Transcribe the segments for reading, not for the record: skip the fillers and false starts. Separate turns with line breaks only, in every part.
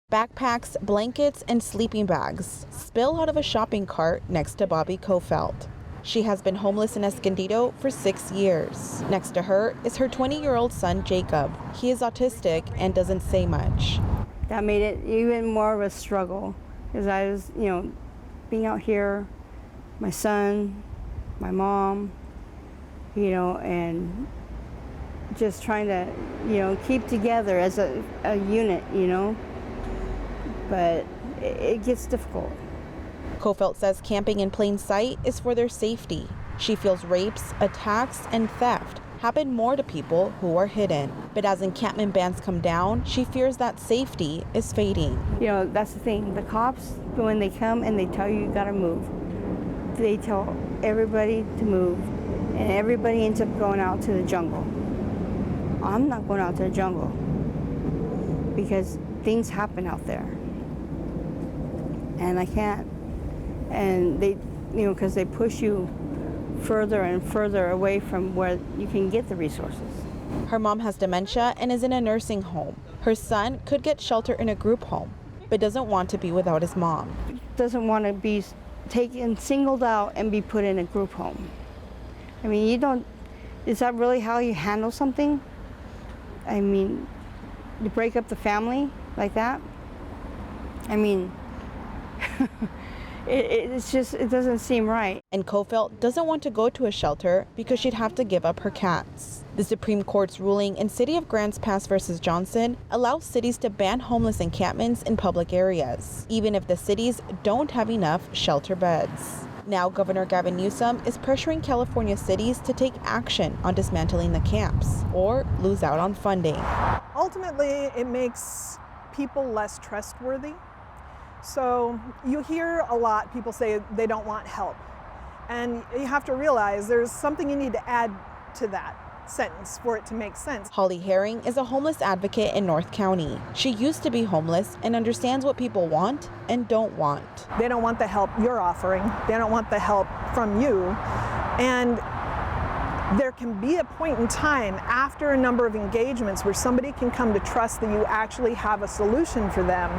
Backpacks, blankets, and sleeping bags spill out of a shopping cart next to Bobby Kofelt. She has been homeless in Escondido for 6 years. Next to her is her 20-year-old son, Jacob. He is autistic and doesn't say much.
That made it even more of a struggle because I was, being out here, my son, my mom, and just trying to, keep together as a unit, but it gets difficult.
Kofelt says camping in plain sight is for their safety. She feels rapes, attacks, and theft happen more to people who are hidden. But as encampment bans come down, she fears that safety is fading.
That's the thing. The cops, when they come and they tell you gotta move, they tell everybody to move, and everybody ends up going out to the jungle. I'm not going out to the jungle because things happen out there. And I can't. And they, because they push you further and further away from where you can get the resources.
Her mom has dementia and is in a nursing home. Her son could get shelter in a group home, but doesn't want to be without his mom.
Doesn't want to be taken, singled out and be put in a group home. I mean, is that really how you handle something? I mean, to break up the family like that? I mean, it doesn't seem right.
And Kofelt doesn't want to go to a shelter because she'd have to give up her cats. The Supreme Court's ruling in City of Grants Pass versus Johnson allows cities to ban homeless encampments in public areas, even if the cities don't have enough shelter beds. Now, Governor Gavin Newsom is pressuring California cities to take action on dismantling the camps or lose out on funding.
Ultimately, it makes people less trustworthy. So you hear a lot people say they don't want help. And you have to realize there's something you need to add to that sentence for it to make sense.
Holly Herring is a homeless advocate in North County. She used to be homeless and understands what people want and don't want.
They don't want the help you're offering. They don't want the help from you. And there can be a point in time after a number of engagements where somebody can come to trust that you actually have a solution for them,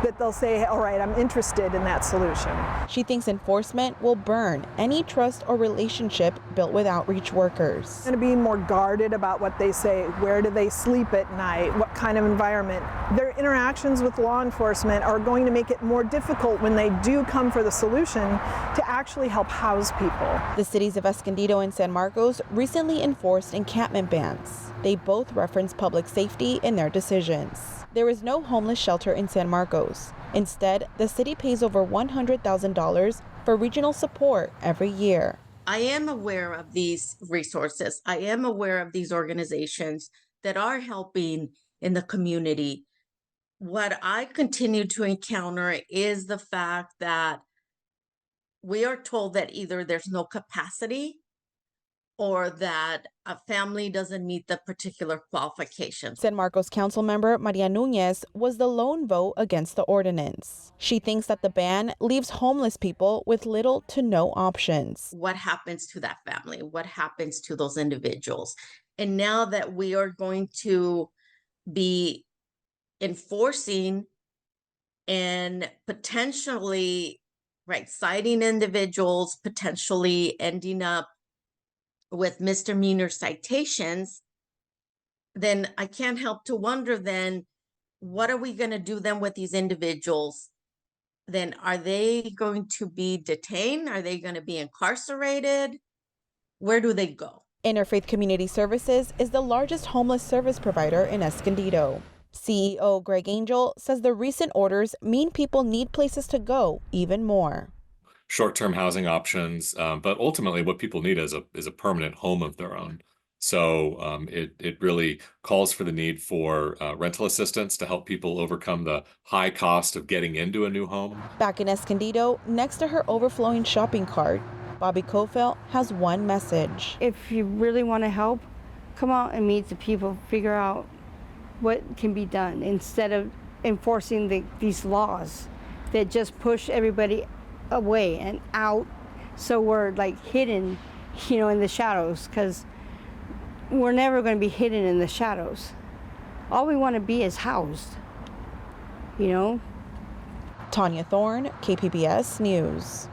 that they'll say, all right, I'm interested in that solution.
She thinks enforcement will burn any trust or relationship built with outreach workers.
Going to be more guarded about what they say. Where do they sleep at night? What kind of environment? Their interactions with law enforcement are going to make it more difficult when they do come for the solution to actually help house people.
The cities of Escondido and San Marcos recently enforced encampment bans. They both reference public safety in their decisions. There is no homeless shelter in San Marcos. Instead, the city pays over $100,000 for regional support every year.
I am aware of these resources. I am aware of these organizations that are helping in the community. What I continue to encounter is the fact that we are told that either there's no capacity or that a family doesn't meet the particular qualifications.
San Marcos council member Maria Nunez was the lone vote against the ordinance. She thinks that the ban leaves homeless people with little to no options.
What happens to that family? What happens to those individuals? And now that we are going to be enforcing and potentially citing individuals, potentially ending up with misdemeanor citations, then I can't help to wonder then, what are we going to do then with these individuals? Then are they going to be detained? Are they going to be incarcerated? Where do they go?
Interfaith Community Services is the largest homeless service provider in Escondido. CEO Greg Angel says the recent orders mean people need places to go even more.
Short-term housing options, but ultimately what people need is a permanent home of their own. So it really calls for the need for rental assistance to help people overcome the high cost of getting into a new home.
Back in Escondido, next to her overflowing shopping cart, Bobby Kofelt has one message.
If you really want to help, come out and meet the people, figure out what can be done instead of enforcing these laws that just push everybody away and out, so we're hidden, in the shadows, because we're never going to be hidden in the shadows. All we want to be is housed, you know?
Tania Thorne, KPBS News.